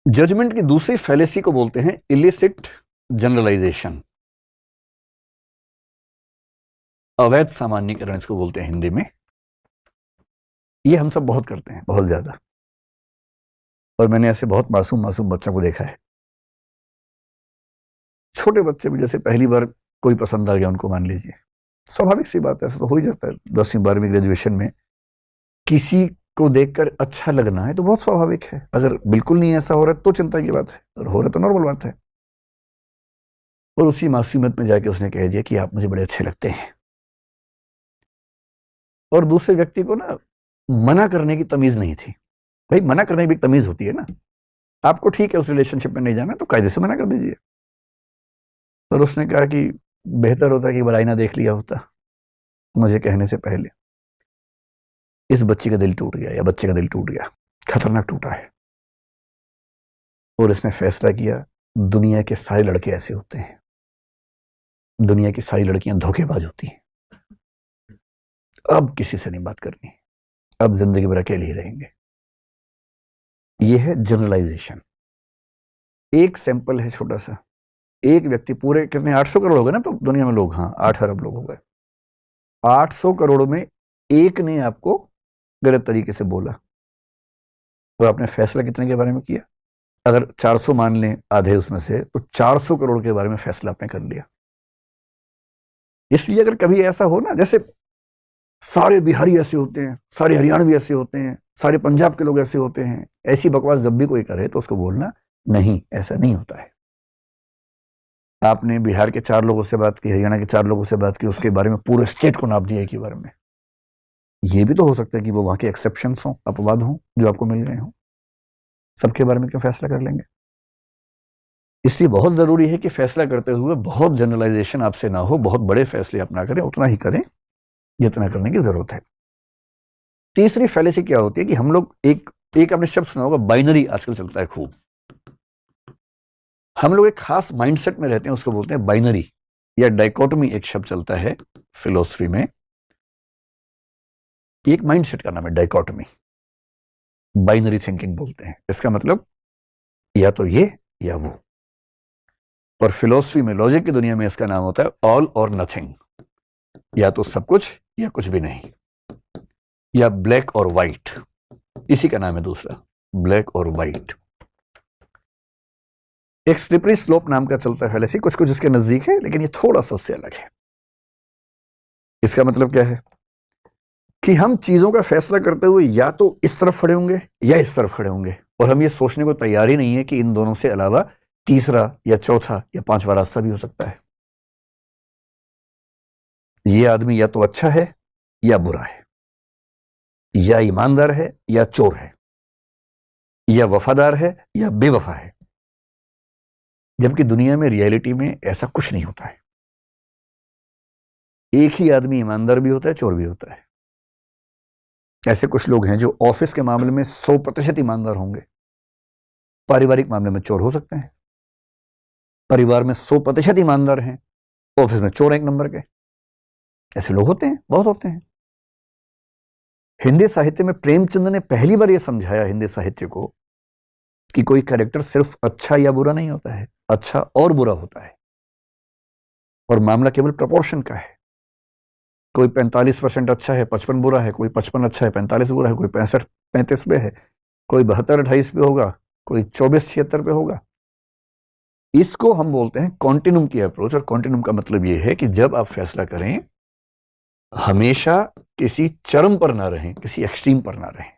Judgement की दूसरी fallacy को बोलते हैं इलिसिट जनरलाइजेशन, अवैध सामान्यीकरण इसको बोलते हैं हिंदी में। ये हम सब बहुत करते हैं, बहुत ज्यादा। और मैंने ऐसे बहुत मासूम मासूम बच्चों को देखा है, छोटे बच्चे भी, जैसे पहली बार कोई पसंद आ गया उनको, मान लीजिए, स्वाभाविक सी बात है, ऐसा तो हो ही जाता है 10वीं 12वीं ग्रेजुएशन में। किसी को देखकर अच्छा लगना है तो बहुत स्वाभाविक है। अगर बिल्कुल नहीं ऐसा हो रहा है तो चिंता की बात है, और हो रहा है तो नॉर्मल बात है। और उसी मासूमियत में जाके उसने कह दिया कि आप मुझे बड़े अच्छे लगते हैं। और दूसरे व्यक्ति को ना मना करने की तमीज नहीं थी। भाई, मना करने की भी तमीज होती है ना। आपको ठीक है उस रिलेशनशिप में नहीं जाना तो कायदे से मना कर दीजिए। और उसने कहा कि बेहतर होता कि बुराई ना देख लिया होता मुझे कहने से पहले। इस बच्ची का दिल टूट गया, या बच्चे का दिल टूट गया, खतरनाक टूटा है। और इसने फैसला किया, दुनिया के सारे लड़के ऐसे होते हैं, दुनिया की सारी लड़कियां धोखेबाज होती हैं, अब किसी से नहीं बात करनी, अब जिंदगी भर अकेले ही रहेंगे। यह है जनरलाइजेशन। एक सैंपल है छोटा सा। एक व्यक्ति, पूरे कितने 800 करोड़ हो गए ना तो दुनिया में लोग, हाँ 8 अरब लोग हो गए। 800 करोड़ में एक ने आपको गलत तरीके से बोला, और आपने फैसला कितने के बारे में किया? अगर 400 मान लें आधे उसमें से, तो 400 करोड़ के बारे में फैसला आपने कर लिया। इसलिए अगर कभी ऐसा हो ना, जैसे सारे बिहारी ऐसे होते हैं, सारे हरियाणवी ऐसे होते हैं, सारे पंजाब के लोग ऐसे होते हैं, ऐसी बकवास जब भी कोई करे तो उसको बोलना नहीं, ऐसा नहीं होता है। आपने बिहार के 4 लोगों से बात की, हरियाणा के 4 लोगों से बात की, उसके बारे में पूरे स्टेट को नाप दिया एक ही बार में। ये भी तो हो सकता है कि वो वहां के एक्सेप्शंस हों, अपवाद हों, जो आपको मिल गए हों। सबके बारे में क्यों फैसला कर लेंगे? इसलिए बहुत जरूरी है कि फैसला करते हुए बहुत जनरलाइजेशन आपसे ना हो, बहुत बड़े फैसले आप ना करें, उतना ही करें जितना करने की जरूरत है। तीसरी फैलेसी क्या होती है कि हम लोग एक आपने शब्द सुना होगा, बाइनरी, आजकल चलता है खूब। हम लोग एक खास माइंडसेट में रहते हैं, उसको बोलते हैं बाइनरी या डाइकोटोमी। एक शब्द चलता है फिलोसफी में, एक माइंडसेट का नाम है डाइकोटोमी। बाइनरी थिंकिंग बोलते हैं। इसका मतलब या तो ये या वो। और फिलोसफी में, लॉजिक की दुनिया में, इसका नाम होता है ऑल और नथिंग। या तो सब कुछ या कुछ भी नहीं, या ब्लैक और व्हाइट। इसी का नाम है दूसरा, ब्लैक और व्हाइट। एक स्लिपरी स्लोप नाम का चलता है फैलेसी, कुछ कुछ इसके नजदीक है, लेकिन ये थोड़ा सा उससे अलग है। इसका मतलब क्या है कि हम चीजों का फैसला करते हुए या तो इस तरफ खड़े होंगे या इस तरफ खड़े होंगे, और हम ये सोचने को तैयार ही नहीं है कि इन दोनों से अलावा तीसरा या चौथा या पांचवा रास्ता भी हो सकता है। ये आदमी या तो अच्छा है या बुरा है, या ईमानदार है या चोर है, या वफादार है या बेवफा है। जबकि दुनिया में, रियलिटी में ऐसा कुछ नहीं होता है। एक ही आदमी ईमानदार भी होता है, चोर भी होता है। ऐसे कुछ लोग हैं जो ऑफिस के मामले में 100% ईमानदार होंगे, पारिवारिक मामले में चोर हो सकते हैं। परिवार में 100% ईमानदार हैं, ऑफिस में चोर 1 नंबर के। ऐसे लोग होते हैं, बहुत होते हैं। हिंदी साहित्य में प्रेमचंद ने पहली बार यह समझाया हिंदी साहित्य को कि कोई कैरेक्टर सिर्फ अच्छा या बुरा नहीं होता है, अच्छा और बुरा होता है, और मामला केवल प्रपोर्शन का है। कोई 45% अच्छा है, 55 बुरा है, कोई 55 अच्छा है, 45 बुरा है, कोई 65-35 पे है, कोई 72-28 पे होगा, कोई 24-76 पे होगा। इसको हम बोलते हैं कॉन्टिन्यूम की अप्रोच। और कॉन्टिन्यूम का मतलब यह है कि जब आप फैसला करें, हमेशा किसी चरम पर ना रहें, किसी एक्सट्रीम पर ना रहें।